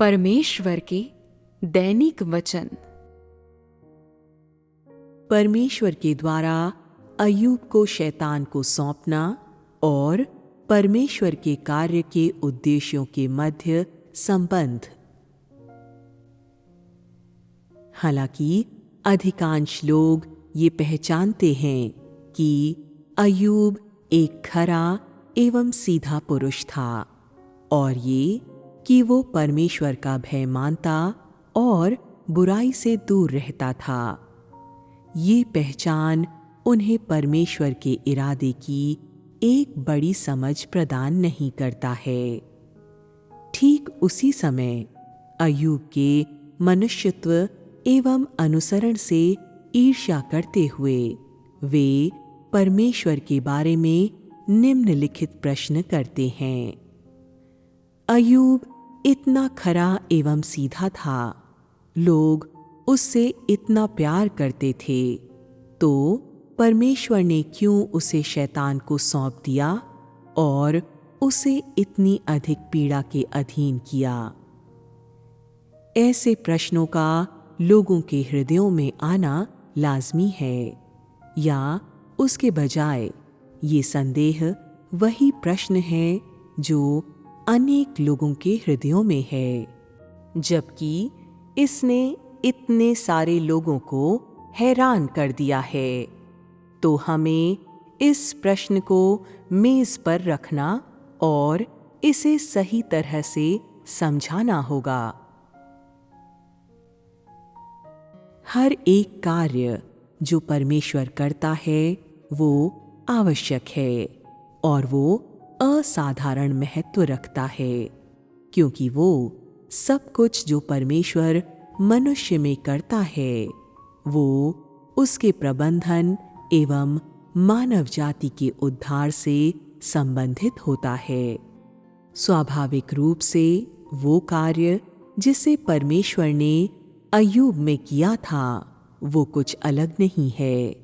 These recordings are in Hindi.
परमेश्वर के दैनिक वचन। परमेश्वर के द्वारा अय्यूब को शैतान को सौंपना और परमेश्वर के कार्य के उद्देश्यों के मध्य संबंध। हालांकि अधिकांश लोग ये पहचानते हैं कि अय्यूब एक खरा एवं सीधा पुरुष था और ये कि वो परमेश्वर का भय मानता और बुराई से दूर रहता था। ये पहचान उन्हें परमेश्वर के इरादे की एक बड़ी समझ प्रदान नहीं करता है। ठीक उसी समय अय्यूब के मनुष्यत्व एवं अनुसरण से ईर्ष्या करते हुए वे परमेश्वर के बारे में निम्नलिखित प्रश्न करते हैं। अय्यूब इतना खरा एवं सीधा था, लोग उससे इतना प्यार करते थे, तो परमेश्वर ने क्यों उसे शैतान को सौंप दिया और उसे इतनी अधिक पीड़ा के अधीन किया? ऐसे प्रश्नों का लोगों के हृदयों में आना लाजमी है, या उसके बजाय ये संदेह वही प्रश्न है जो अनेक लोगों के हृदयों में है, जबकि इसने इतने सारे लोगों को हैरान कर दिया है। तो हमें इस प्रश्न को मेज पर रखना और इसे सही तरह से समझाना होगा। हर एक कार्य जो परमेश्वर करता है वो आवश्यक है और वो असाधारण महत्व रखता है, क्योंकि वो सब कुछ जो परमेश्वर मनुष्य में करता है वो उसके प्रबंधन एवं मानव जाति के उद्धार से संबंधित होता है। स्वाभाविक रूप से वो कार्य जिसे परमेश्वर ने अय्यूब में किया था वो कुछ अलग नहीं है।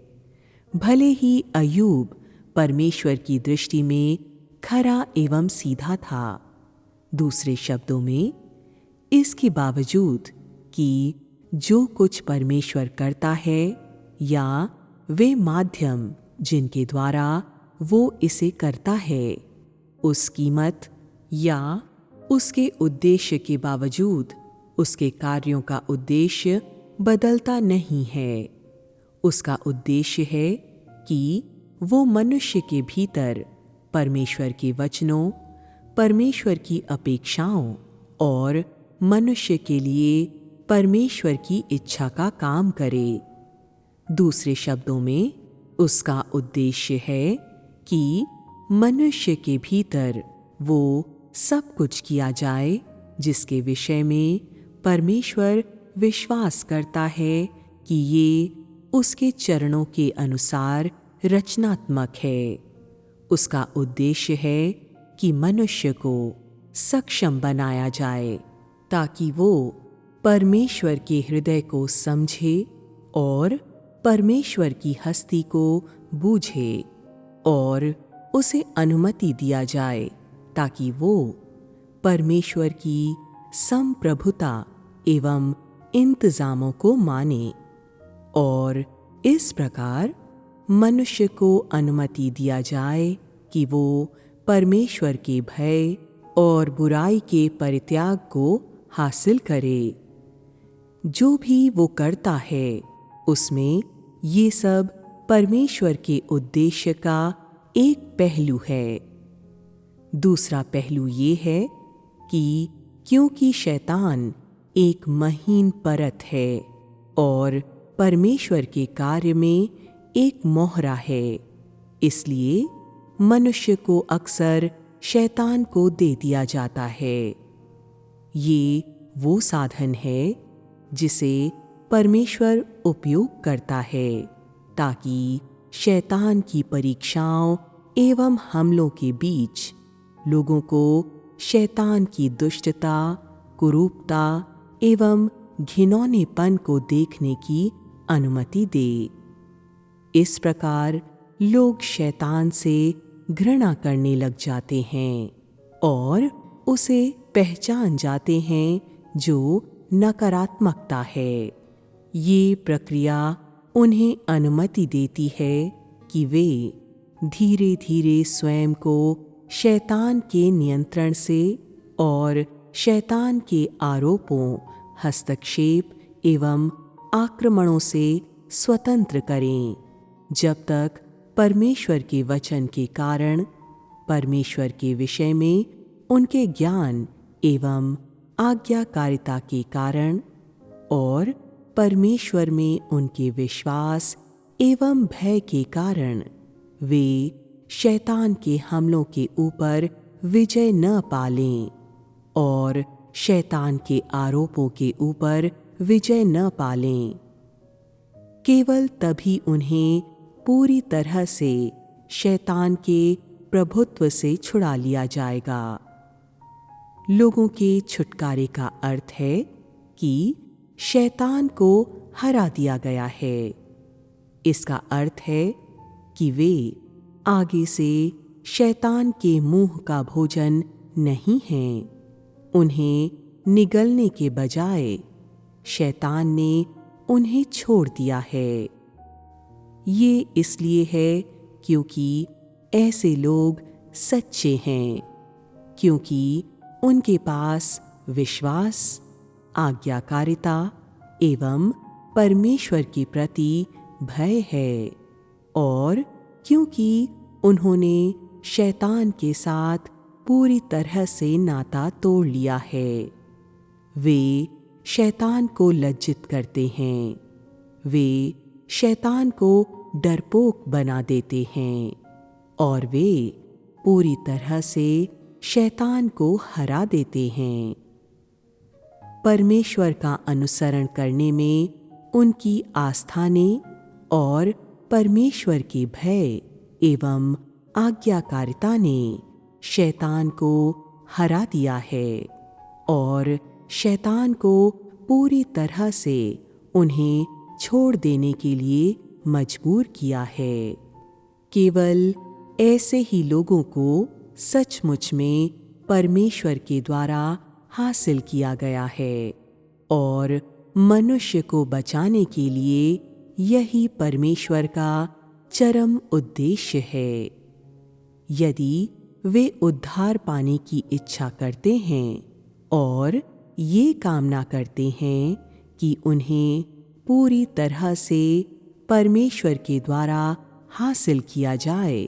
भले ही अय्यूब परमेश्वर की दृष्टि में खरा एवं सीधा था, दूसरे शब्दों में इसके बावजूद कि जो कुछ परमेश्वर करता है या वे माध्यम जिनके द्वारा वो इसे करता है, उस कीमत या उसके उद्देश्य के बावजूद उसके कार्यों का उद्देश्य बदलता नहीं है। उसका उद्देश्य है कि वो मनुष्य के भीतर परमेश्वर के वचनों, परमेश्वर की अपेक्षाओं और मनुष्य के लिए परमेश्वर की इच्छा का काम करे। दूसरे शब्दों में उसका उद्देश्य है कि मनुष्य के भीतर वो सब कुछ किया जाए जिसके विषय में परमेश्वर विश्वास करता है कि ये उसके चरणों के अनुसार रचनात्मक है। उसका उद्देश्य है कि मनुष्य को सक्षम बनाया जाए ताकि वो परमेश्वर के हृदय को समझे और परमेश्वर की हस्ती को बूझे, और उसे अनुमति दिया जाए ताकि वो परमेश्वर की संप्रभुता एवं इंतजामों को माने। और इस प्रकार मनुष्य को अनुमति दिया जाए कि वो परमेश्वर के भय और बुराई के परित्याग को हासिल करे। जो भी वो करता है उसमें ये सब परमेश्वर के उद्देश्य का एक पहलू है। दूसरा पहलू ये है कि क्योंकि शैतान एक महीन परत है और परमेश्वर के कार्य में एक मोहरा है, इसलिए मनुष्य को अक्सर शैतान को दे दिया जाता है। ये वो साधन है जिसे परमेश्वर उपयोग करता है ताकि शैतान की परीक्षाओं एवं हमलों के बीच लोगों को शैतान की दुष्टता, कुरूपता एवं घिनौनेपन को देखने की अनुमति दे। इस प्रकार लोग शैतान से घृणा करने लग जाते हैं और उसे पहचान जाते हैं जो नकारात्मकता है। ये प्रक्रिया उन्हें अनुमति देती है कि वे धीरे धीरे स्वयं को शैतान के नियंत्रण से और शैतान के आरोपों, हस्तक्षेप एवं आक्रमणों से स्वतंत्र करें, जब तक परमेश्वर के वचन के कारण, परमेश्वर के विषय में उनके ज्ञान एवं आज्ञाकारिता के कारण और परमेश्वर में उनके विश्वास एवं भय के कारण वे शैतान के हमलों के ऊपर विजय न पालें और शैतान के आरोपों के ऊपर विजय न पालें। केवल तभी उन्हें पूरी तरह से शैतान के प्रभुत्व से छुड़ा लिया जाएगा। लोगों के छुटकारे का अर्थ है कि शैतान को हरा दिया गया है। इसका अर्थ है कि वे आगे से शैतान के मुंह का भोजन नहीं हैं। उन्हें निगलने के बजाय शैतान ने उन्हें छोड़ दिया है। ये इसलिए है क्योंकि ऐसे लोग सच्चे हैं, क्योंकि उनके पास विश्वास, आज्ञाकारिता एवं परमेश्वर के प्रति भय है और क्योंकि उन्होंने शैतान के साथ पूरी तरह से नाता तोड़ लिया है। वे शैतान को लज्जित करते हैं। वे शैतान को डरपोक बना देते हैं और वे पूरी तरह से शैतान को हरा देते हैं। परमेश्वर का अनुसरण करने में उनकी आस्था ने और परमेश्वर के भय एवं आज्ञाकारिता ने शैतान को हरा दिया है और शैतान को पूरी तरह से उन्हें छोड़ देने के लिए मजबूर किया है। केवल ऐसे ही लोगों को सचमुच में परमेश्वर के द्वारा हासिल किया गया है और मनुष्य को बचाने के लिए यही परमेश्वर का चरम उद्देश्य है। यदि वे उद्धार पाने की इच्छा करते हैं और ये कामना करते हैं कि उन्हें पूरी तरह से परमेश्वर के द्वारा हासिल किया जाए,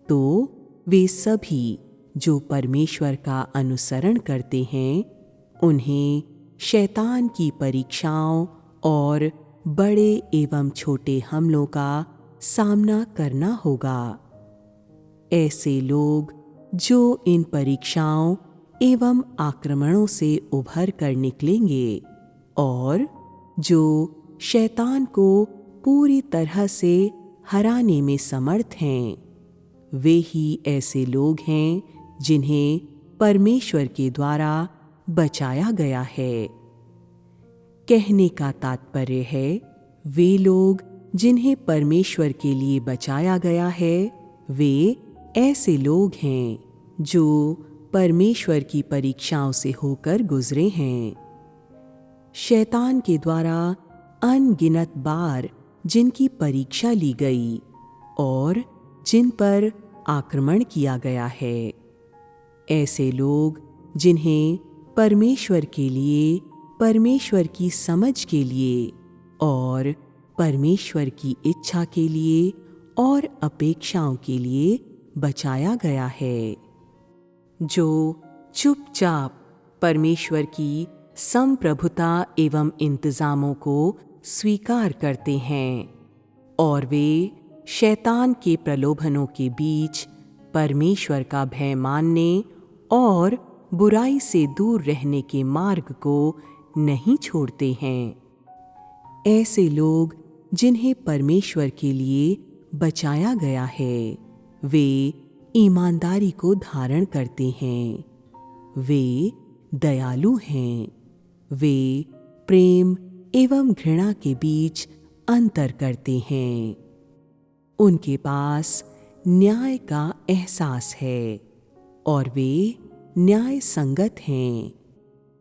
तो वे सभी जो परमेश्वर का अनुसरण करते हैं, उन्हें शैतान की परीक्षाओं और बड़े एवं छोटे हमलों का सामना करना होगा। ऐसे लोग जो इन परीक्षाओं एवं आक्रमणों से उभर कर निकलेंगे और जो शैतान को पूरी तरह से हराने में समर्थ हैं, वे ही ऐसे लोग हैं जिन्हें परमेश्वर के द्वारा बचाया गया है। कहने का तात्पर्य है, वे लोग जिन्हें परमेश्वर के लिए बचाया गया है, वे ऐसे लोग हैं जो परमेश्वर की परीक्षाओं से होकर गुजरे हैं। शैतान के द्वारा अनगिनत बार जिनकी परीक्षा ली गई और जिन पर आक्रमण किया गया है, ऐसे लोग जिन्हें परमेश्वर के लिए, परमेश्वर की समझ के लिए और परमेश्वर की इच्छा के लिए और अपेक्षाओं के लिए बचाया गया है, जो चुपचाप परमेश्वर की संप्रभुता एवं इंतजामों को स्वीकार करते हैं और वे शैतान के प्रलोभनों के बीच परमेश्वर का भय मानने और बुराई से दूर रहने के मार्ग को नहीं छोड़ते हैं। ऐसे लोग जिन्हें परमेश्वर के लिए बचाया गया है, वे ईमानदारी को धारण करते हैं, वे दयालु हैं, वे प्रेम एवं घृणा के बीच अंतर करते हैं। उनके पास न्याय का एहसास है और वे न्याय संगत हैं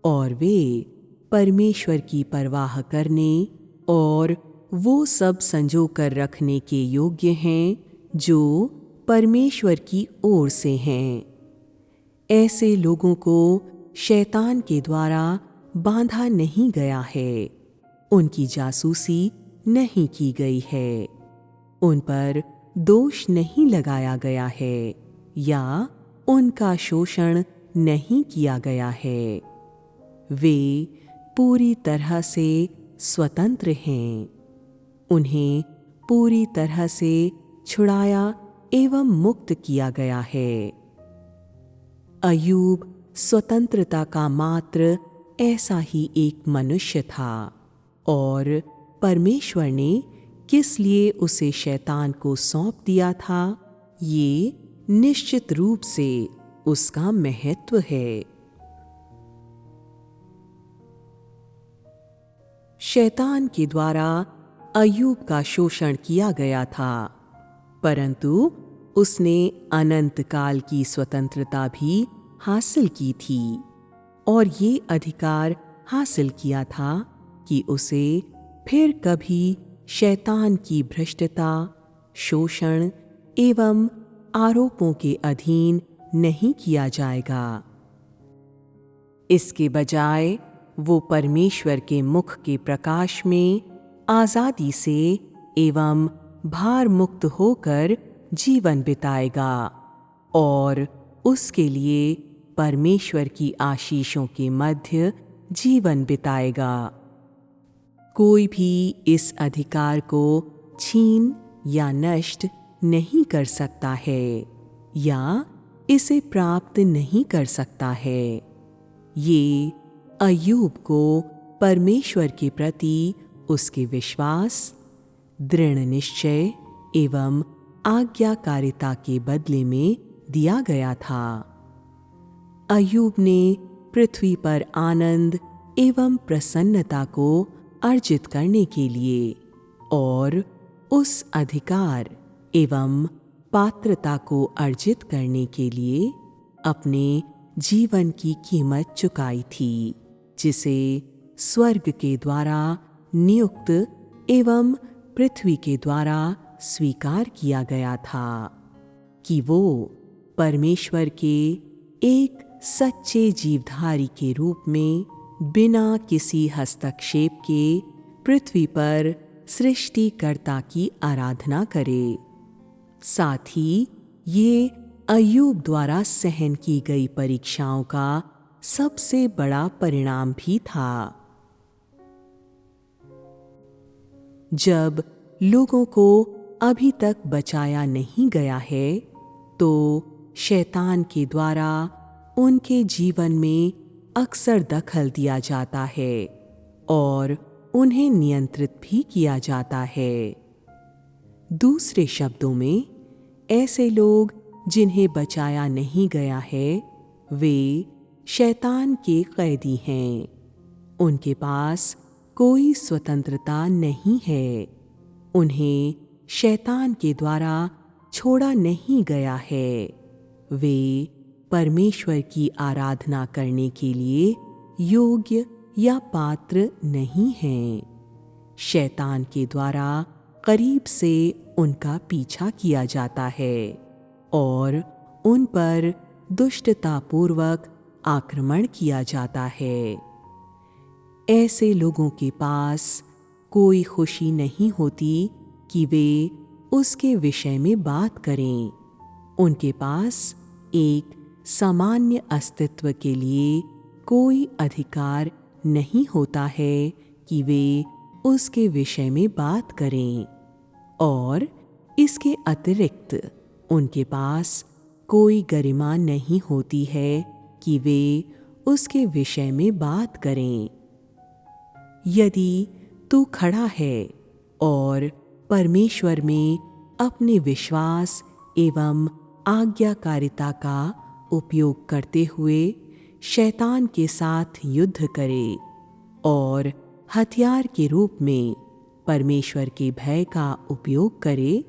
और वे परमेश्वर की परवाह करने और वो सब संजो कर रखने के योग्य हैं जो परमेश्वर की ओर से हैं। ऐसे लोगों को शैतान के द्वारा बांधा नहीं गया है, उनकी जासूसी नहीं की गई है, उन पर दोष नहीं लगाया गया है या उनका शोषण नहीं किया गया है। वे पूरी तरह से स्वतंत्र हैं। उन्हें पूरी तरह से छुड़ाया एवं मुक्त किया गया है। अय्यूब स्वतंत्रता का मात्र ऐसा ही एक मनुष्य था और परमेश्वर ने किस लिए उसे शैतान को सौंप दिया था, ये निश्चित रूप से उसका महत्व है। शैतान के द्वारा अय्यूब का शोषण किया गया था, परंतु उसने अनंत काल की स्वतंत्रता भी हासिल की थी और ये अधिकार हासिल किया था कि उसे फिर कभी शैतान की भ्रष्टता, शोषण एवं आरोपों के अधीन नहीं किया जाएगा। इसके बजाय वो परमेश्वर के मुख के प्रकाश में आजादी से एवं भार मुक्त होकर जीवन बिताएगा और उसके लिए परमेश्वर की आशीषों के मध्य जीवन बिताएगा। कोई भी इस अधिकार को छीन या नष्ट नहीं कर सकता है या इसे प्राप्त नहीं कर सकता है। ये अय्यूब को परमेश्वर के प्रति उसके विश्वास, दृढ़ निश्चय एवं आज्ञाकारिता के बदले में दिया गया था। अय्यूब ने पृथ्वी पर आनंद एवं प्रसन्नता को अर्जित करने के लिए और उस अधिकार एवं पात्रता को अर्जित करने के लिए अपने जीवन की कीमत चुकाई थी, जिसे स्वर्ग के द्वारा नियुक्त एवं पृथ्वी के द्वारा स्वीकार किया गया था कि वो परमेश्वर के एक सच्चे जीवधारी के रूप में बिना किसी हस्तक्षेप के पृथ्वी पर सृष्टिकर्ता की आराधना करे। साथ ही ये अय्यूब द्वारा सहन की गई परीक्षाओं का सबसे बड़ा परिणाम भी था। जब लोगों को अभी तक बचाया नहीं गया है तो शैतान के द्वारा उनके जीवन में अक्सर दखल दिया जाता है और उन्हें नियंत्रित भी किया जाता है। दूसरे शब्दों में, ऐसे लोग जिन्हें बचाया नहीं गया है वे शैतान के कैदी हैं। उनके पास कोई स्वतंत्रता नहीं है। उन्हें शैतान के द्वारा छोड़ा नहीं गया है। वे परमेश्वर की आराधना करने के लिए योग्य या पात्र नहीं हैं। शैतान के द्वारा करीब से उनका पीछा किया जाता है और उन पर दुष्टतापूर्वक आक्रमण किया जाता है। ऐसे लोगों के पास कोई खुशी नहीं होती कि वे उसके विषय में बात करें। उनके पास एक सामान्य अस्तित्व के लिए कोई अधिकार नहीं होता है कि वे उसके विषय में बात करें और इसके अतिरिक्त उनके पास कोई गरिमा नहीं होती है कि वे उसके विषय में बात करें। यदि तू खड़ा है और परमेश्वर में अपने विश्वास एवं आज्ञाकारिता का उपयोग करते हुए शैतान के साथ युद्ध करे और हथियार के रूप में परमेश्वर के भय का उपयोग करे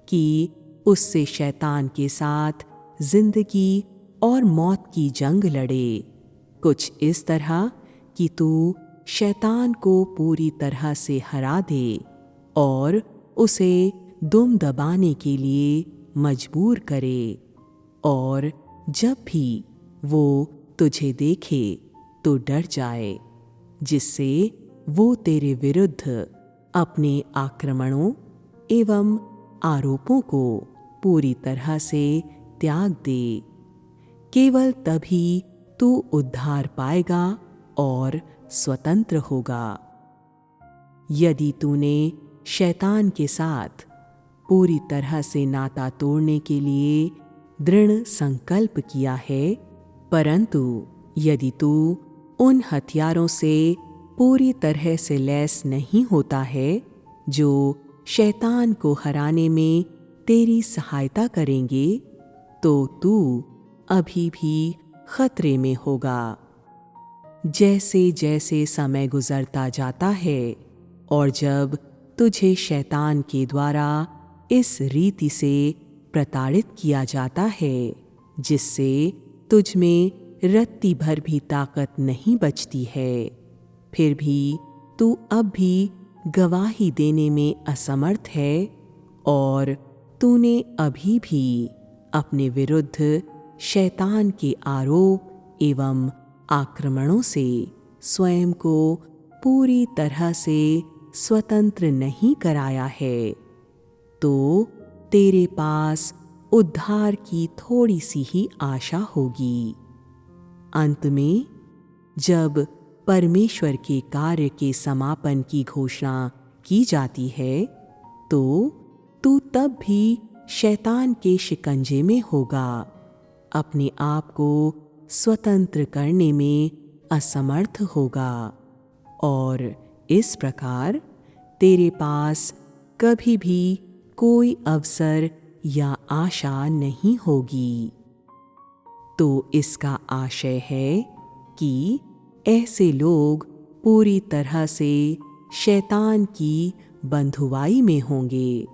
कि उससे शैतान के साथ जिंदगी और मौत की जंग लड़े, कुछ इस तरह कि तू शैतान को पूरी तरह से हरा दे और उसे दुम दबाने के लिए मजबूर करे। और जब भी वो तुझे देखे तो डर जाए, जिससे वो तेरे विरुद्ध अपने आक्रमणों एवं आरोपों को पूरी तरह से त्याग दे। केवल तभी तू उद्धार पाएगा और स्वतंत्र होगा। यदि तूने शैतान के साथ पूरी तरह से नाता तोड़ने के लिए दृढ़ संकल्प किया है, परंतु यदि तू उन हथियारों से पूरी तरह से लैस नहीं होता है जो शैतान को हराने में तेरी सहायता करेंगे, तो तू अभी भी खतरे में होगा। जैसे जैसे समय गुजरता जाता है और जब तुझे शैतान के द्वारा इस रीति से प्रताड़ित किया जाता है जिससे तुझ में रत्ती भर भी ताकत नहीं बचती है, फिर भी तू अब भी गवाही देने में असमर्थ है और तूने अभी भी अपने विरुद्ध शैतान के आरोप एवं आक्रमणों से स्वयं को पूरी तरह से स्वतंत्र नहीं कराया है, तो तेरे पास उद्धार की थोड़ी सी ही आशा होगी। अंत में जब परमेश्वर के कार्य के समापन की घोषणा की जाती है, तो तू तब भी शैतान के शिकंजे में होगा, अपने आप को स्वतंत्र करने में असमर्थ होगा और इस प्रकार तेरे पास कभी भी कोई अवसर या आशा नहीं होगी। तो इसका आशय है कि ऐसे लोग पूरी तरह से शैतान की बंधुआई में होंगे।